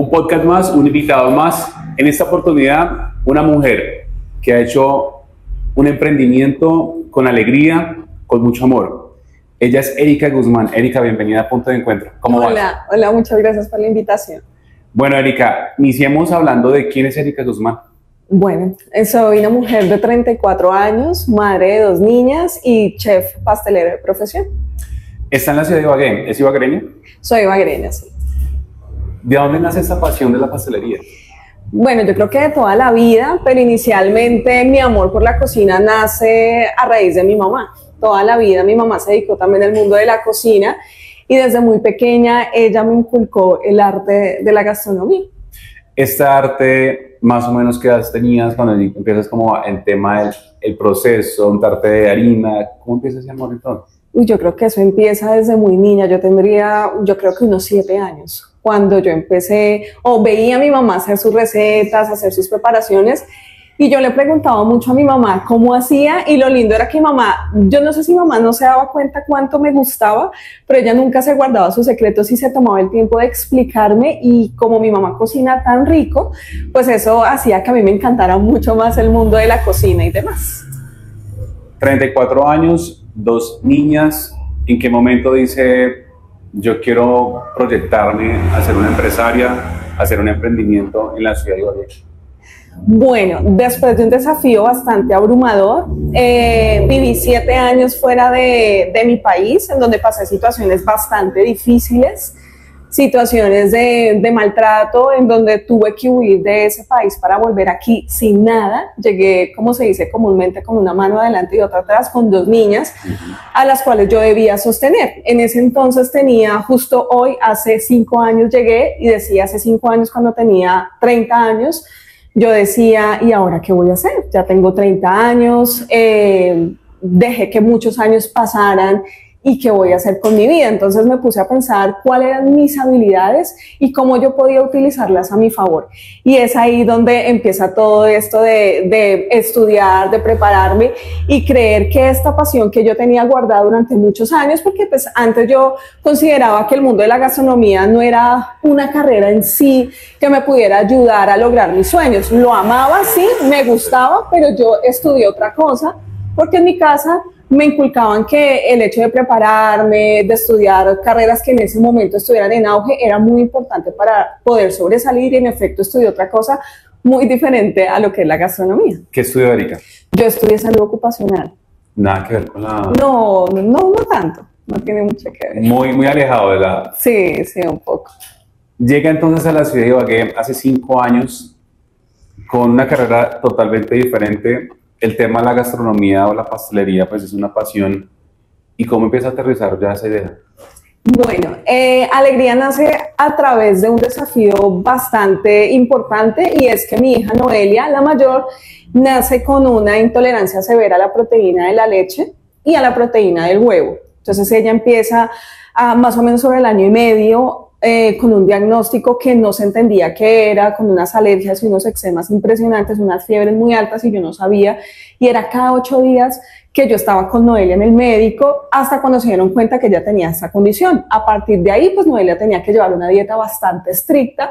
Un podcast más, un invitado más. En esta oportunidad, una mujer que ha hecho un emprendimiento con alegría, con mucho amor. Ella es Erika Guzmán. Erika, bienvenida a Punto de Encuentro. ¿Cómo vas? Hola, muchas gracias por la invitación. Bueno, Erika, iniciemos hablando de quién es Erika Guzmán. Bueno, soy una mujer de 34 años, madre de 2 niñas y chef pastelero de profesión. Está en la ciudad de Ibagué. ¿Es ibaguereña? Soy ibaguereña, sí. ¿De dónde nace esta pasión de la pastelería? Bueno, yo creo que de toda la vida, pero inicialmente mi amor por la cocina nace a raíz de mi mamá. Toda la vida mi mamá se dedicó también al mundo de la cocina y desde muy pequeña ella me inculcó el arte de la gastronomía. Este arte, más o menos, ¿qué edad tenías cuando empiezas como el tema del proceso, untarte de harina? ¿Cómo empieza ese amor entonces? Yo creo que eso empieza desde muy niña. Yo tendría, yo creo que unos 7 años. Cuando yo empecé, o veía a mi mamá hacer sus recetas, hacer sus preparaciones, y yo le preguntaba mucho a mi mamá cómo hacía, y lo lindo era que mamá, yo no sé si mamá no se daba cuenta cuánto me gustaba, pero ella nunca se guardaba sus secretos y se tomaba el tiempo de explicarme, y como mi mamá cocina tan rico, pues eso hacía que a mí me encantara mucho más el mundo de la cocina y demás. 34 años, 2 niñas. ¿En qué momento dice, yo quiero proyectarme a ser una empresaria, a hacer un emprendimiento en la ciudad de Ibagué? Bueno, después de un desafío bastante abrumador, viví 7 años fuera de mi país, en donde pasé situaciones bastante difíciles, situaciones de maltrato, en donde tuve que huir de ese país para volver aquí sin nada. Llegué, como se dice comúnmente, con una mano adelante y otra atrás, con 2 niñas a las cuales yo debía sostener. En ese entonces tenía, justo hoy, hace 5 años llegué, y decía hace 5 años, cuando tenía 30 años, yo decía, ¿y ahora qué voy a hacer? Ya tengo 30 años, dejé que muchos años pasaran, ¿y qué voy a hacer con mi vida? Entonces me puse a pensar cuáles eran mis habilidades y cómo yo podía utilizarlas a mi favor. Y es ahí donde empieza todo esto de estudiar, de prepararme y creer que esta pasión que yo tenía guardada durante muchos años, porque pues antes yo consideraba que el mundo de la gastronomía no era una carrera en sí que me pudiera ayudar a lograr mis sueños. Lo amaba, sí, me gustaba, pero yo estudié otra cosa, porque en mi casa me inculcaban que el hecho de prepararme, de estudiar carreras que en ese momento estuvieran en auge, era muy importante para poder sobresalir, y en efecto estudié otra cosa muy diferente a lo que es la gastronomía. ¿Qué estudió, Erika? Yo estudié salud ocupacional. Nada que ver con la... No tanto, no tiene mucho que ver. Muy alejado de la... Sí, un poco. Llega entonces a la ciudad de Ibagué hace 5 años con una carrera totalmente diferente. El tema de la gastronomía o la pastelería pues es una pasión. ¿Y cómo empieza a aterrizar ya esa idea? Bueno, Alegría nace a través de un desafío bastante importante, y es que mi hija Noelia, la mayor, nace con una intolerancia severa a la proteína de la leche y a la proteína del huevo. Entonces ella empieza más o menos sobre el año y medio con un diagnóstico que no se entendía qué era, con unas alergias y unos eczemas impresionantes, unas fiebres muy altas, y yo no sabía, y era cada 8 días que yo estaba con Noelia en el médico, hasta cuando se dieron cuenta que ella tenía esta condición. A partir de ahí, pues Noelia tenía que llevar una dieta bastante estricta,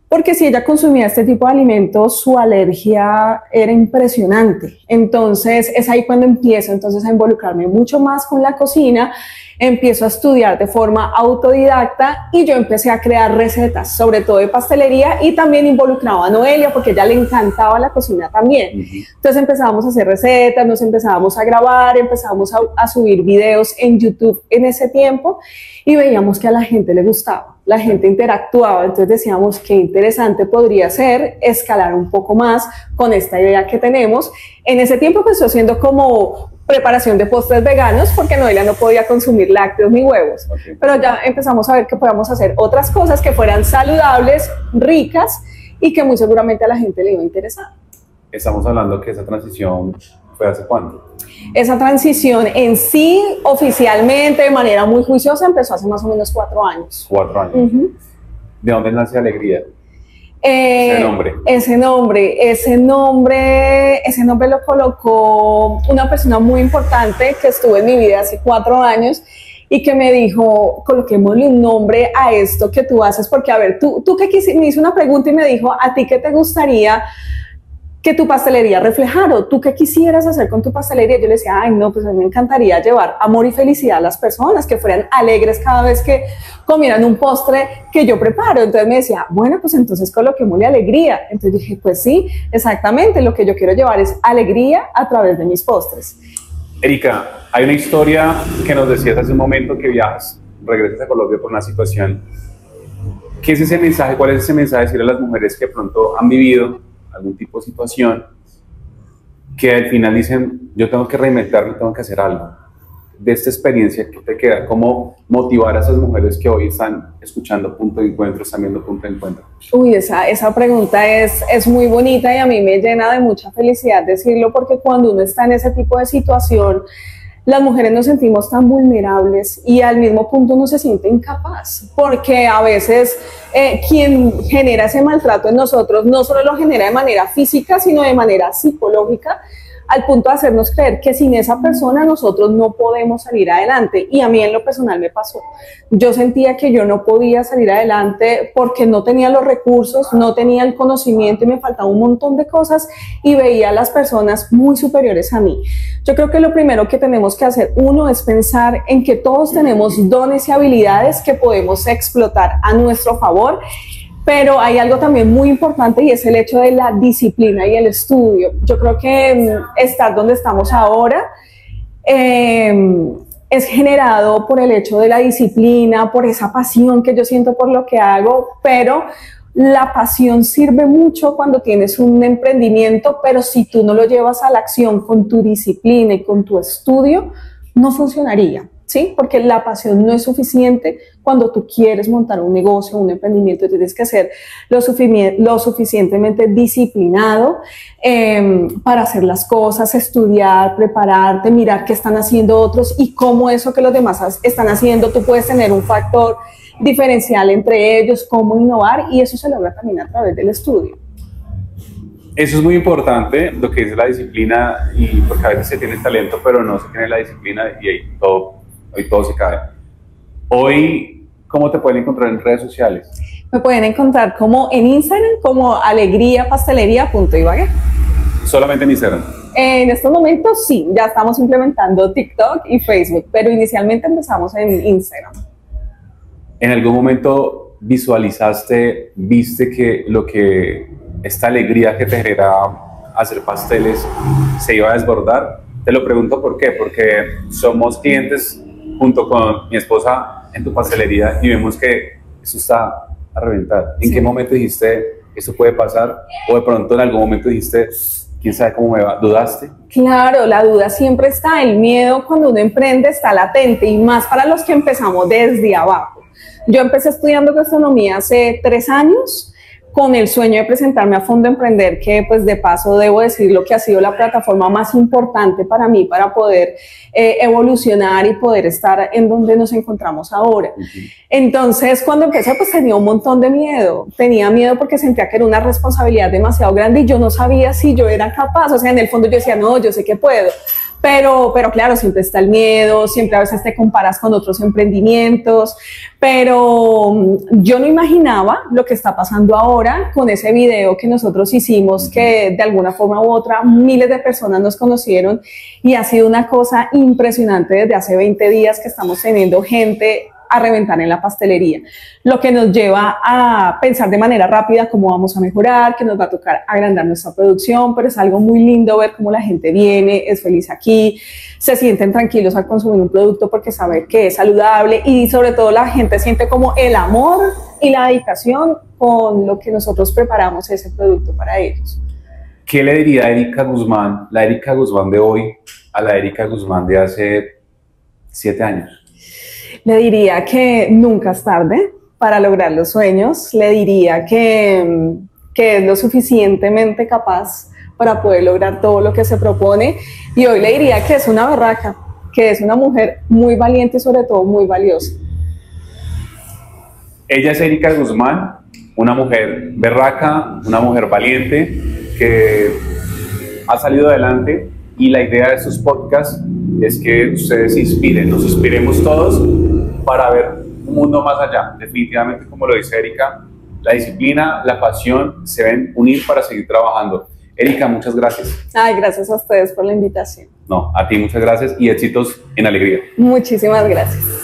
porque si ella consumía este tipo de alimentos, su alergia era impresionante. Entonces es ahí cuando empiezo entonces a involucrarme mucho más con la cocina. Empiezo a estudiar de forma autodidacta, y yo empecé a crear recetas, sobre todo de pastelería, y también involucraba a Noelia porque a ella le encantaba la cocina también. Entonces empezábamos a hacer recetas, nos empezábamos a grabar, empezábamos a subir videos en YouTube en ese tiempo, y veíamos que a la gente le gustaba, la gente interactuaba. Entonces decíamos, qué interesante podría ser escalar un poco más con esta idea que tenemos. En ese tiempo empezó siendo como preparación de postres veganos, porque Noelia no podía consumir lácteos ni huevos. Pero ya empezamos a ver que podíamos hacer otras cosas que fueran saludables, ricas, y que muy seguramente a la gente le iba a interesar. Estamos hablando que esa transición fue ¿hace cuánto? Esa transición en sí, oficialmente, de manera muy juiciosa, empezó hace más o menos 4 años. 4 años. ¿De dónde nace Alegría? Ese nombre lo colocó una persona muy importante que estuvo en mi vida hace 4 años, y que me dijo, coloquémosle un nombre a esto que tú haces, porque a ver, tú me hizo una pregunta y me dijo, ¿a ti qué te gustaría que tu pastelería reflejara? ¿O tú qué quisieras hacer con tu pastelería? Yo le decía, ay no, pues a mí me encantaría llevar amor y felicidad a las personas, que fueran alegres cada vez que comieran un postre que yo preparo. Entonces me decía, bueno, pues entonces coloquémosle alegría. Entonces dije, pues sí, exactamente, lo que yo quiero llevar es alegría a través de mis postres. Erika, hay una historia que nos decías hace un momento, que viajas, regresas a Colombia por una situación. ¿Qué es ese mensaje? ¿Cuál es ese mensaje decirle a las mujeres que pronto han vivido algún tipo de situación, que al final dicen, yo tengo que reinventarme, tengo que hacer algo? De esta experiencia, ¿qué te queda? ¿Cómo motivar a esas mujeres que hoy están escuchando Punto de Encuentro, están viendo Punto de Encuentro? Uy, esa pregunta es muy bonita y a mí me llena de mucha felicidad decirlo, porque cuando uno está en ese tipo de situación, las mujeres nos sentimos tan vulnerables y al mismo punto uno se siente incapaz, porque a veces quien genera ese maltrato en nosotros no solo lo genera de manera física, sino de manera psicológica, al punto de hacernos creer que sin esa persona nosotros no podemos salir adelante. Y a mí en lo personal me pasó. Yo sentía que yo no podía salir adelante porque no tenía los recursos, no tenía el conocimiento y me faltaba un montón de cosas, y veía a las personas muy superiores a mí. Yo creo que lo primero que tenemos que hacer, uno, es pensar en que todos tenemos dones y habilidades que podemos explotar a nuestro favor. Pero hay algo también muy importante, y es el hecho de la disciplina y el estudio. Yo creo que estar donde estamos ahora es generado por el hecho de la disciplina, por esa pasión que yo siento por lo que hago, pero la pasión sirve mucho cuando tienes un emprendimiento, pero si tú no lo llevas a la acción con tu disciplina y con tu estudio, no funcionaría. ¿Sí? Porque la pasión no es suficiente cuando tú quieres montar un negocio, un emprendimiento. Tienes que ser lo suficientemente disciplinado para hacer las cosas, estudiar, prepararte, mirar qué están haciendo otros y cómo eso que los demás están haciendo, tú puedes tener un factor diferencial entre ellos, cómo innovar, y eso se logra también a través del estudio. Eso es muy importante, lo que es la disciplina, y porque a veces se tiene talento, pero no se tiene la disciplina y ahí todo se cae. Hoy, ¿cómo te pueden encontrar en redes sociales? Me pueden encontrar como en Instagram, como alegriapastelería.ibagué. ¿Solamente en Instagram? En estos momentos sí, ya estamos implementando TikTok y Facebook, pero inicialmente empezamos en Instagram. ¿En algún momento visualizaste, viste que esta alegría que te generaba hacer pasteles se iba a desbordar? Te lo pregunto ¿por qué? Porque somos clientes junto con mi esposa en tu pastelería y vemos que eso está a reventar. ¿En qué momento dijiste, esto puede pasar? O de pronto en algún momento dijiste, quién sabe cómo me va, ¿dudaste? Claro, la duda siempre está, el miedo cuando uno emprende está latente, y más para los que empezamos desde abajo. Yo empecé estudiando gastronomía hace 3 años, con el sueño de presentarme a Fondo Emprender, que pues de paso debo decirlo que ha sido la plataforma más importante para mí para poder evolucionar y poder estar en donde nos encontramos ahora. Entonces cuando empecé pues tenía un montón de miedo, tenía miedo porque sentía que era una responsabilidad demasiado grande y yo no sabía si yo era capaz, o sea, en el fondo yo decía, no, yo sé que puedo. Pero claro, siempre está el miedo, siempre a veces te comparas con otros emprendimientos, pero yo no imaginaba lo que está pasando ahora con ese video que nosotros hicimos, que de alguna forma u otra miles de personas nos conocieron, y ha sido una cosa impresionante desde hace 20 días que estamos teniendo gente a reventar en la pastelería, lo que nos lleva a pensar de manera rápida cómo vamos a mejorar, que nos va a tocar agrandar nuestra producción, pero es algo muy lindo ver cómo la gente viene, es feliz aquí, se sienten tranquilos al consumir un producto porque sabe que es saludable, y sobre todo la gente siente como el amor y la dedicación con lo que nosotros preparamos ese producto para ellos. ¿Qué le diría Erika Guzmán, la Erika Guzmán de hoy, a la Erika Guzmán de hace 7 años? Le diría que nunca es tarde para lograr los sueños. Le diría que es lo suficientemente capaz para poder lograr todo lo que se propone. Y hoy le diría que es una berraca, que es una mujer muy valiente y sobre todo muy valiosa. Ella es Erika Guzmán, una mujer berraca, una mujer valiente que ha salido adelante Y la idea de estos podcasts es que ustedes se inspiren, nos inspiremos todos para ver un mundo más allá. Definitivamente, como lo dice Erika, la disciplina, la pasión se ven unir para seguir trabajando. Erika, muchas gracias. Ay, gracias a ustedes por la invitación. No, a ti muchas gracias y éxitos en Alegría. Muchísimas gracias.